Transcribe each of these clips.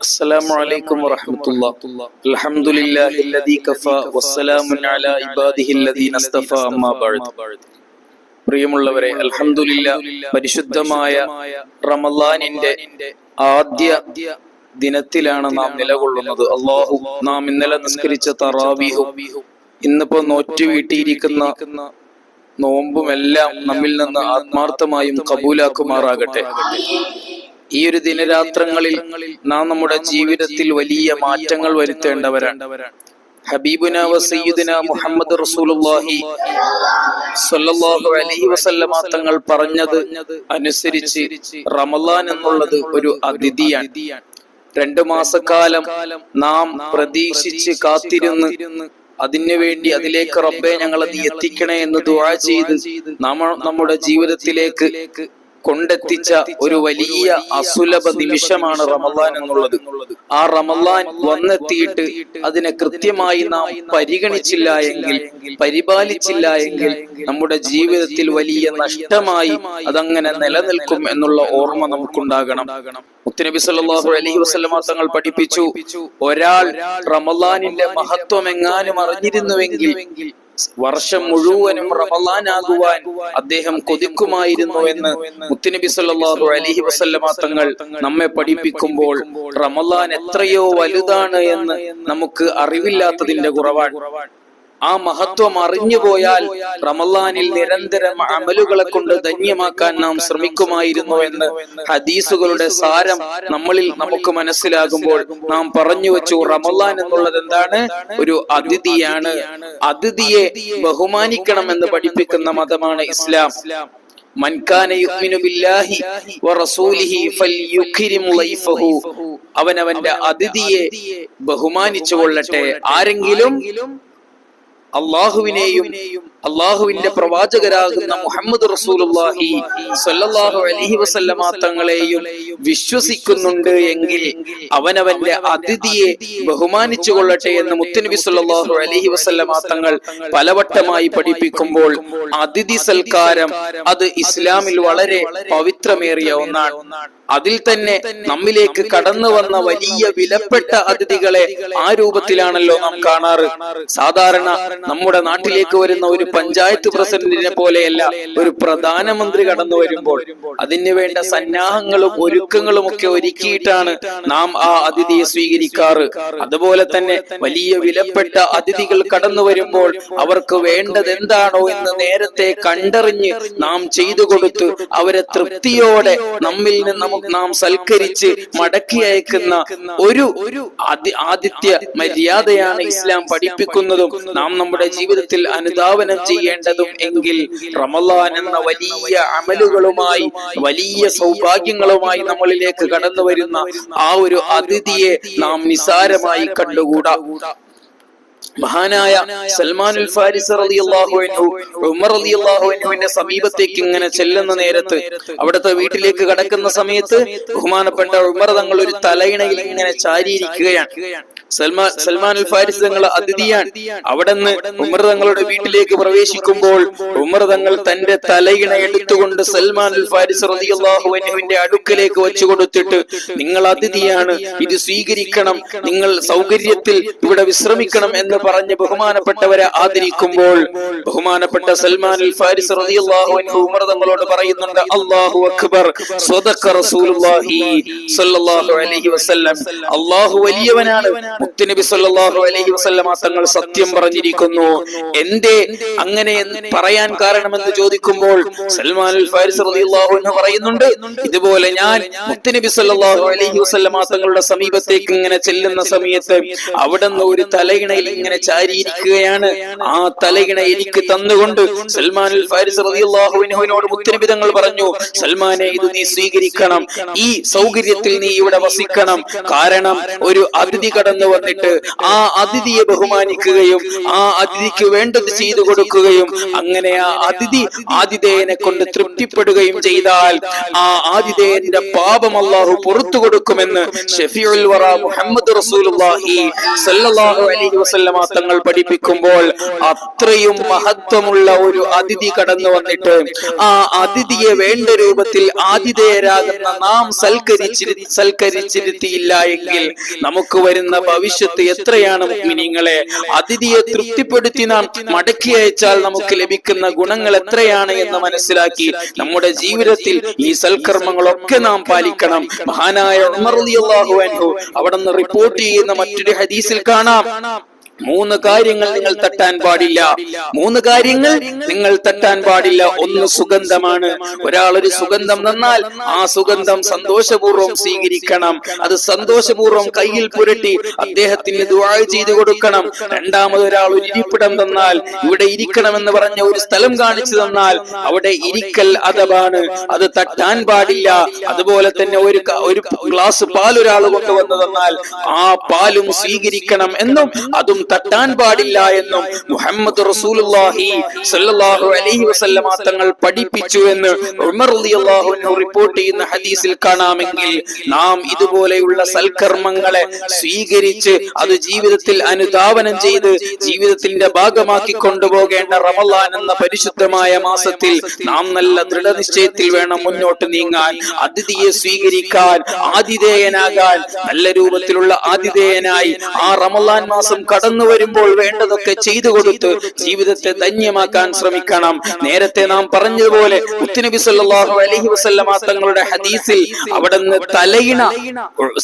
السلام عليكم ورحمة الله. الحمد لله الذي كفى والسلام على عباده الذين اصطفى أما بعد. പ്രിയമുള്ളവരെ, അൽഹംദുലില്ലാ, പരിശുദ്ധമായ റമളാനിന്റെ ആദ്യ ദിനത്തിലാണ് നാം നിലകൊള്ളുന്നത്. അല്ലാഹു നാം ഇന്നലെ നിസ്കരിച്ച തറാവീഹും ഇന്നിപ്പോ നോറ്റു വീട്ടിയിരിക്കുന്ന നോമ്പുമെല്ലാം നമ്മിൽ നിന്ന് ആത്മാർത്ഥമായും കബൂലാക്കുമാറാകട്ടെ. ഈ ഒരു ദിനരാത്രങ്ങളിൽ നാം നമ്മുടെ ജീവിതത്തിൽ വലിയ മാറ്റങ്ങൾ വരുത്തേണ്ടവരാണ്. ഹബീബുന വസയ്യിദുന മുഹമ്മദ് റസൂലുള്ളാഹി സ്വല്ലല്ലാഹു അലൈഹി വസല്ലമ തങ്ങൾ പറഞ്ഞത് അനുസരിച്ച് റമളാൻ എന്നുള്ളത് ഒരു അതിഥിയാണ്. 2 മാസക്കാലം നാം പ്രതീക്ഷിച്ച് കാത്തിരുന്ന് അതിനു വേണ്ടി അതിലേക്ക് റബ്ബേ ഞങ്ങളെ നീ എത്തിക്കണേ എന്ന് ദുആ ചെയ്ത് നമ്മുടെ ജീവിതത്തിലേക്ക് കൊണ്ടെത്തിച്ച ഒരു വലിയ അസുലഭ നിമിഷമാണ് റമളാൻ എന്നുള്ളത്. ആ റമളാൻ വന്നെത്തിയിട്ട് അതിനെ കൃത്യമായി നാം പരിഗണിച്ചില്ല എങ്കിൽ, പരിപാലിച്ചില്ല എങ്കിൽ നമ്മുടെ ജീവിതത്തിൽ വലിയ നഷ്ടമായി അതങ്ങനെ നിലനിൽക്കും എന്നുള്ള ഓർമ്മ നമുക്കുണ്ടാകണം. മുത്തുനബി സല്ലല്ലാഹു അലൈഹി വസല്ലമ തങ്ങൾ പഠിപ്പിച്ചു, ഒരാൾ റമളാനിന്റെ മഹത്വം എങ്ങാനും അറിഞ്ഞിരുന്നുവെങ്കിൽ വർഷം മുഴുവനും റമളാനാകുവാൻ അദ്ദേഹം കൊതിക്കുമായിരുന്നു എന്ന് മുത്തുനബി സല്ലല്ലാഹു അലൈഹി വസല്ലമ തങ്ങൾ നമ്മെ പഠിപ്പിക്കുമ്പോൾ റമളാൻ എത്രയോ വലുതാണ് എന്ന് നമുക്ക് അറിവില്ലാത്തതിന്റെ കുറവാണ്. ആ മഹത്വം അറിഞ്ഞുപോയാൽ റമളാനിൽ നിരന്തരം അമലുകളെ കൊണ്ട് ധന്യമാക്കാൻ നാം ശ്രമിക്കുമായിരുന്നു എന്ന് ഹദീസുകളുടെ സാരം നമ്മളിൽ നമുക്ക് മനസ്സിലാകുമ്പോൾ നാം പറഞ്ഞു വെച്ചു, റമളാൻ എന്നുള്ളത് എന്താണ്? ഒരു അതിഥിയാണ്. അതിഥിയെ ബഹുമാനിക്കണം എന്ന് പഠിപ്പിക്കുന്ന മതമാണ് ഇസ്ലാം. മൻ കാന യുഅ്മിനു ബില്ലാഹി വറസൂലിഹി ഫൽയുക്രിം ലൈഫഹു. അവനവന്റെ അതിഥിയെ ബഹുമാനിച്ചു കൊള്ളട്ടെ. ആരെങ്കിലും അള്ളാഹുവിനെയും അള്ളാഹുവിന്റെ പ്രവാചകരാകുന്ന മുഹമ്മദ് റസൂലുള്ളാഹി സ്വല്ലല്ലാഹു അലൈഹി വസല്ലമ തങ്ങളെയും വിശ്വസിക്കുന്നുണ്ട് എങ്കിൽ അവനവന്റെ അതിഥിയെ ബഹുമാനിച്ചു കൊള്ളട്ടെ എന്ന് മുത്തുനബി സ്വല്ലല്ലാഹു അലൈഹി വസല്ലമ തങ്ങൾ പലവട്ടമായി പഠിപ്പിക്കുമ്പോൾ അതിഥി സൽക്കാരം അത് ഇസ്ലാമിൽ വളരെ പവിത്രമേറിയ ഒന്നാണ്. അതിൽ തന്നെ നമ്മിലേക്ക് കടന്നു വന്ന വലിയ വിലപ്പെട്ട അതിഥികളെ ആ രൂപത്തിലാണല്ലോ നാം കാണാറ്. സാധാരണ നമ്മുടെ നാട്ടിലേക്ക് വരുന്ന ഒരു പഞ്ചായത്ത് പ്രസിഡന്റിനെ പോലെയല്ല ഒരു പ്രധാനമന്ത്രി കടന്നു വരുമ്പോൾ അതിന് വേണ്ട സന്നാഹങ്ങളും ഒരുക്കങ്ങളും ഒക്കെ ഒരുക്കിയിട്ടാണ് നാം ആ അതിഥിയെ സ്വീകരിക്കാറ്. അതുപോലെ തന്നെ വലിയ വിലപ്പെട്ട അതിഥികൾ കടന്നു വരുമ്പോൾ അവർക്ക് വേണ്ടത് എന്താണോ എന്ന് നേരത്തെ കണ്ടറിഞ്ഞ് നാം ചെയ്തു കൊടുത്ത് അവരെ തൃപ്തിയോടെ നമ്മിൽ നിന്ന് നാം സൽക്കരിച്ച് മടക്കി അയക്കുന്ന ഒരു ആതിഥ്യ മര്യാദയാണ് ഇസ്ലാം പഠിപ്പിക്കുന്നതും നാം നമ്മുടെ ജീവിതത്തിൽ അനുധാവനം ചെയ്യേണ്ടതും. എങ്കിൽ റമളാൻ എന്ന വലിയ അമലുകളുമായി വലിയ സൗഭാഗ്യങ്ങളുമായി നമ്മളിലേക്ക് കടന്നു വരുന്ന ആ ഒരു അതിഥിയെ നാം നിസാരമായി കണ്ടുകൂടാ. മഹാനായ സൽമാനുൽ ഫാരിസി റളിയല്ലാഹു അൻഹു ഉമർ റളിയല്ലാഹു അൻഹുവിന്റെ സമീപത്തേക്ക് ഇങ്ങനെ ചെല്ലുന്ന നേരത്ത്, അവിടുത്തെ വീട്ടിലേക്ക് കടക്കുന്ന സമയത്ത് ബഹുമാനപ്പെട്ട ഉമർ തങ്ങൾ ഒരു തലയിണയിൽ ഇങ്ങനെ ചാരിയിരിക്കുകയാണ്. സൽമാനുൽ ഫാരിസി തങ്ങൾ അതിഥിയാണ്. അവിടുന്ന് ഉമർ തങ്ങളുടെ വീട്ടിലേക്ക് പ്രവേശിക്കുമ്പോൾ ഉമർ തങ്ങൾ തന്റെ തലയിണ എടുത്തുകൊണ്ട് സൽമാനുൽ ഫാരിസി റളിയല്ലാഹു അൻഹുവിന്റെ അടുക്കലേക്ക് വെച്ചു കൊടുത്തിട്ട്, നിങ്ങൾ അതിഥിയാണ്, ഇത് സ്വീകരിക്കണം, നിങ്ങൾ സൗകര്യത്തിൽ ഇവിടെ വിശ്രമിക്കണം എന്ന് പറഞ്ഞ് ബഹുമാനപ്പെട്ടവരെ ആദരിക്കുമ്പോൾ ബഹുമാനപ്പെട്ട സൽമാനുൽ ഫാരിസി റളിയല്ലാഹു അൻഹു ഉമർ തങ്ങളോട് പറയുന്നുണ്ട്, അല്ലാഹു അക്ബർ, സ്വദഖ റസൂലുള്ളാഹി സ്വല്ലല്ലാഹു അലൈഹി വസല്ലം. അല്ലാഹു വലിയവനാണ്, മുത്തുനബി സ്വല്ലല്ലാഹു അലൈഹി വസല്ലമ തങ്ങൾ സത്യം പറഞ്ഞിരിക്കുന്നു. എന്തേ അങ്ങനെ പറയാൻ കാരണമെന്ന് ചോദിക്കുമ്പോൾ സൽമാനുൽ ഫാരിസി റളിയല്ലാഹു അൻഹു പറയുന്നുണ്ട്, ഇതുപോലെ ഞാൻ മുത്തുനബി സ്വല്ലല്ലാഹു അലൈഹി വസല്ലമ തങ്ങളുടെ സമീപത്തേക്ക് ഇങ്ങനെ ചെല്ലുന്ന സമയത്ത് അവിടുന്ന് ഒരു തലയിണയിൽ ഇങ്ങനെ ചാരിയിരിക്കുകയാണ്. ആ തലയിണ എനിക്ക് തന്നുകൊണ്ട് സൽമാനുൽ ഫാരിസി റളിയല്ലാഹു അൻഹുവിനോട് മുത്തുനബി തങ്ങൾ പറഞ്ഞു, സൽമാനെ, ഇത് നീ സ്വീകരിക്കണം, ഈ സൗകര്യത്തിൽ നീ ഇവിടെ വസിക്കണം. കാരണം ഒരു അതിഥി കടന്നു കടന്നു വന്നിട്ട് ആ അതിഥിയെ ബഹുമാനിക്കുകയും ആ അതിഥിക്ക് വേണ്ടത് ചെയ്തു കൊടുക്കുകയും അങ്ങനെ ആ ആതിഥേയനെ കൊണ്ട് തൃപ്തിപ്പെടുകയും ചെയ്താൽ ആ ആതിഥേയന്റെ പാപം അല്ലാഹു പുറത്തു കൊടുക്കുമെന്ന് ഷഫീഉൽ വറ മുഹമ്മദ് റസൂലുള്ളാഹി സ്വല്ലല്ലാഹു അലൈഹി വസല്ലമ തങ്ങൾ പഠിപ്പിക്കുമ്പോൾ അത്രയും മഹത്വമുള്ള ഒരു അതിഥി കടന്നു വന്നിട്ട് ആ അതിഥിയെ വേണ്ട രൂപത്തിൽ ആതിഥേയരാകുന്ന നാം സൽക്കരിച്ചിരുത്തിയില്ല എങ്കിൽ നമുക്ക് വരുന്ന ഭവിഷ്യത്ത് എത്രയാണ് മുഅ്മിനീങ്ങളെ. അതിഥിയെ തൃപ്തിപ്പെടുത്തി നാം മടക്കി അയച്ചാൽ നമുക്ക് ലഭിക്കുന്ന ഗുണങ്ങൾ എത്രയാണ് എന്ന് മനസ്സിലാക്കി നമ്മുടെ ജീവിതത്തിൽ ഈ സൽക്കർമ്മങ്ങളൊക്കെ നാം പാലിക്കണം. മഹാനായ ഉമർ റളിയല്ലാഹു അൻഹു അവിടുന്ന് റിപ്പോർട്ട് ചെയ്യുന്ന മറ്റൊരു ഹദീസിൽ കാണാം, 3 കാര്യങ്ങൾ നിങ്ങൾ തട്ടാൻ പാടില്ല. 3 കാര്യങ്ങൾ നിങ്ങൾ തട്ടാൻ പാടില്ല. ഒന്ന് സുഗന്ധമാണ്. ഒരാൾ ഒരു സുഗന്ധം തന്നാൽ ആ സുഗന്ധം സന്തോഷപൂർവ്വം സ്വീകരിക്കണം. അത് സന്തോഷപൂർവ്വം കയ്യിൽ പുരട്ടി അദ്ദേഹത്തിന് ദുആ ചെയ്തു കൊടുക്കണം. രണ്ടാമത് ഒരാൾ ഒരു ഇരിപ്പിടം തന്നാൽ, ഇവിടെ ഇരിക്കണമെന്ന് പറഞ്ഞ ഒരു സ്ഥലം കാണിച്ചു തന്നാൽ അവിടെ ഇരിക്കൽ അദബാണ്, അത് തട്ടാൻ പാടില്ല. അതുപോലെ തന്നെ ഒരു ഗ്ലാസ് പാൽ ഒരാൾ കൊണ്ടുവന്നു തന്നാൽ ആ പാലും സ്വീകരിക്കണം എന്നും അതും തട്ടാൻ പാടില്ല എന്നും മുഹമ്മദ് റസൂലുള്ളാഹി സ്വല്ലല്ലാഹു അലൈഹി വസല്ലമ തങ്ങൾ പഠിപ്പിച്ചു എന്ന് ഉമർ റളിയല്ലാഹു അൻഹു റിപ്പോർട്ട് ചെയ്യുന്ന ഹദീസിൽ കാണാമെങ്കിൽ നാം ഇതുപോലെയുള്ള സൽക്കർമ്മങ്ങളെ സ്വീകരിച്ച് അത് ജീവിതത്തിൽ അനുധാവനം ചെയ്ത് ജീവിതത്തിന്റെ ഭാഗമാക്കി കൊണ്ടുപോകേണ്ട റമളാൻ എന്ന പരിശുദ്ധമായ മാസത്തിൽ നാം നല്ല ദൃഢനിശ്ചയത്തിൽ വേണം മുന്നോട്ട് നീങ്ങാൻ. അതിഥിയെ സ്വീകരിക്കാൻ, ആതിഥേയനാകാൻ, നല്ല രൂപത്തിലുള്ള ആതിഥേയനായി ആ റമളാൻ മാസം കടന്നു വരുമ്പോൾ വേണ്ടതൊക്കെ ചെയ്തു കൊടുത്ത് ജീവിതത്തെ ധന്യമാക്കാൻ ശ്രമിക്കണം. നേരത്തെ നാം പറഞ്ഞതുപോലെ മുത്തുനബി സല്ലല്ലാഹു അലൈഹി വസല്ലമ തങ്ങളുടെ ഹദീസിൽ അവിടുന്ന് തലയിണ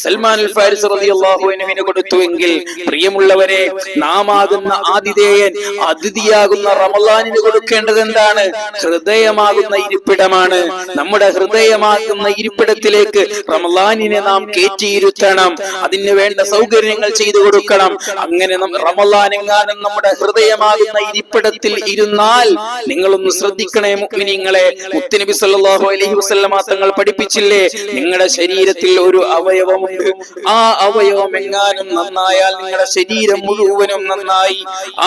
സൽമാൻ അൽ ഫാരിസ് റളിയല്ലാഹു അൻഹുവിന് കൊടുത്തുവെങ്കിൽ പ്രിയമുള്ളവരെ, നാം ആകുന്ന ആതിഥേയൻ അതിഥിയാകുന്ന റമളാനിന് കൊടുക്കേണ്ടത് എന്താണ്? ഹൃദയമാകുന്ന ഇരിപ്പിടമാണ്. നമ്മുടെ ഹൃദയമാകുന്ന ഇരിപ്പിടത്തിലേക്ക് റമളാനിനെ നാം കയറ്റിയിരുത്തണം. അതിന് വേണ്ട സൗകര്യങ്ങൾ ചെയ്തു കൊടുക്കണം. അങ്ങനെ റമളാൻ എങ്ങാനും നമ്മുടെ ഹൃദയമാകുന്ന ഇരിപ്പിടത്തിൽ ഇരുന്നാൽ, നിങ്ങളൊന്ന് ശ്രദ്ധിക്കണേ മുഅ്മിനീങ്ങളെ, മുത്തുനബി സല്ലല്ലാഹു അലൈഹി വസല്ലമ തങ്ങൾ പഠിപ്പിച്ചില്ലേ, നിങ്ങളുടെ ശരീരത്തിൽ ഒരു അവയവമുണ്ട്. ആ അവയവം എങ്ങാനും നന്നായാൽ നിങ്ങളുടെ ശരീരം മുഴുവനും നന്നായി.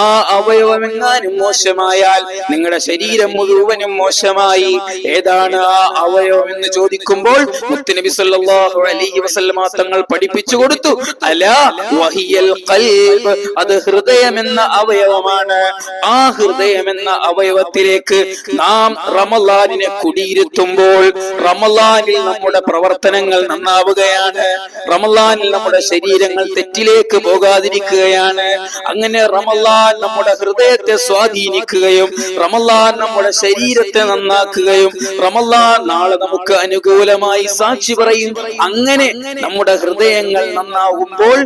ആ അവയവം എങ്ങാനും മോശമായാൽ നിങ്ങളുടെ ശരീരം മുഴുവനും മോശമായി. ഏതാണ് ആ അവയവം എന്ന് ചോദിക്കുമ്പോൾ മുത്തുനബി സല്ലല്ലാഹു അലൈഹി വസല്ലമ തങ്ങൾ പഠിപ്പിച്ചു കൊടുത്തു, അലാ വഹിയൽ ഖൽബ്, അത് ഹൃദയം എന്ന അവയവമാണ്. ആ ഹൃദയം എന്ന അവയവത്തിലേക്ക് നാം റമളാനിനെ കുടിയിരുത്തുമ്പോൾ റമളാനിൽ നമ്മുടെ പ്രവർത്തനങ്ങൾ നന്നാവുകയാണ്. റമളാനിൽ നമ്മുടെ ശരീരങ്ങൾ തെറ്റിലേക്ക് പോകാതിരിക്കുകയാണ്. അങ്ങനെ റമളാൻ നമ്മുടെ ഹൃദയത്തെ സ്വാധീനിക്കുകയും റമളാൻ നമ്മുടെ ശരീരത്തെ നന്നാക്കുകയും റമളാൻ നാളെ നമുക്ക് അനുകൂലമായി സാക്ഷി പറയും. അങ്ങനെ നമ്മുടെ ഹൃദയങ്ങൾ നന്നാവുമ്പോൾ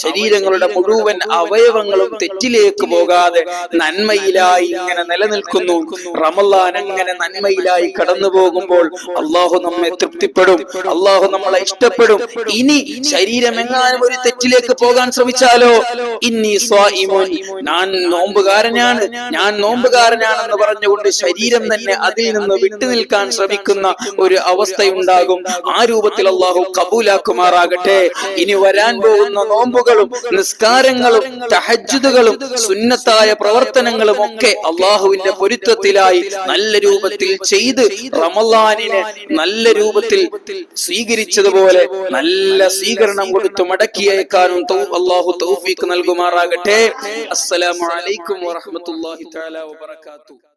ശരീരങ്ങളുടെ മുഴുവൻ അവയവങ്ങളും തെറ്റിലേക്ക് പോകാതെ നന്മയിലായി ഇങ്ങനെ നിലനിൽക്കുന്നു. റമളാൻ അങ്ങനെ നന്മയിലായി കടന്നു പോകുമ്പോൾ അള്ളാഹു നമ്മെ തൃപ്തിപ്പെടും, അള്ളാഹു നമ്മളെ ഇഷ്ടപ്പെടും. ഇനി ശരീരം എങ്ങാനും ഒരു തെറ്റിലേക്ക് പോകാൻ ശ്രമിച്ചാലോ, ഇന്നി സ്വാഇമുൻ, ഞാൻ നോമ്പുകാരനാണെന്ന് പറഞ്ഞുകൊണ്ട് ശരീരം തന്നെ അതിൽ നിന്ന് വിട്ടുനിൽക്കാൻ ശ്രമിക്കുന്ന ഒരു അവസ്ഥയുണ്ടാകും. ആ രൂപത്തിൽ അള്ളാഹു കബൂലാക്കുമാറാകട്ടെ. ഇനി വരാൻ പോകുന്ന നോമ്പുകളും നിസ്കാരങ്ങളും തഹജ്ജുദുകളും സുന്നത്തായ പ്രവർത്തനങ്ങളും ഒക്കെ അള്ളാഹുവിന്റെ പൊരുത്തത്തിലായി നല്ല രൂപത്തിൽ ചെയ്ത് റമളാനിനെ നല്ല രൂപത്തിൽ സ്വീകരിച്ചതുപോലെ നല്ല സ്വീകരണം കൊടുത്തു മടക്കി അയക്കാനും അള്ളാഹു തൗഫീഖ് നൽകുമാറാകട്ടെ. അസ്സലാമു അലൈക്കും വറഹ്മത്തുള്ളാഹി തആല വബറകാതുഹു.